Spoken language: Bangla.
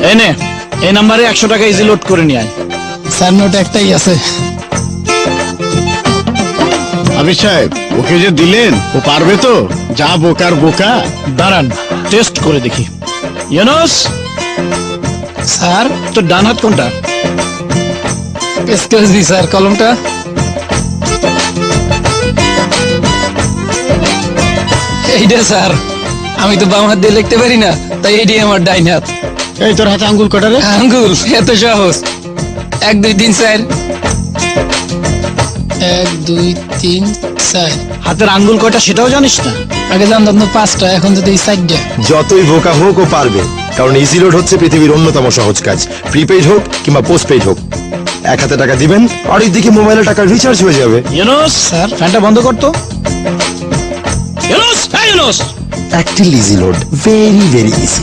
এই নে, এই নাম্বারে 100 টাকা ইজি লোড করে নিয়ে আয়। স্যার নোট একটাই আছে। আবির সাহেব, ওকে যে দিলেন ও পারবে তো? যা বোকার বোকা। দাঁড়ান, টেস্ট করে দেখি। ইউনুস, স্যার তোর ডান হাত কোনটা? এক্সকিউজ মি স্যার, কলমটা। এইটা স্যার, আমি তো বাম হাত দিয়ে লিখতে পারি না, তাই এইটাই আমার ডাইন হাত। এই তোর হাতে আঙ্গুল কটা রে? আঙ্গুল এত সহজ। 1 2 3 4। 1 2 3 4। হাতের আঙ্গুল কয়টা সেটাও জানিস না? আগে জানতাম তো 5টা, এখন যদি 4টা। যতই বোকা হোক ও পারবে, কারণ ইজি লোড হচ্ছে পৃথিবীর অন্যতম সহজ কাজ। প্রিপেইড হোক কিংবা পোস্টপেইড হোক, এক হাতে টাকা দিবেন আর ওইদিকে মোবাইলে টাকা রিচার্জ হয়ে যাবে। ইউনুস, স্যার। ফ্যানটা বন্ধ কর তো। ইউনুস, এই Yunus. Active easy load, very very easy.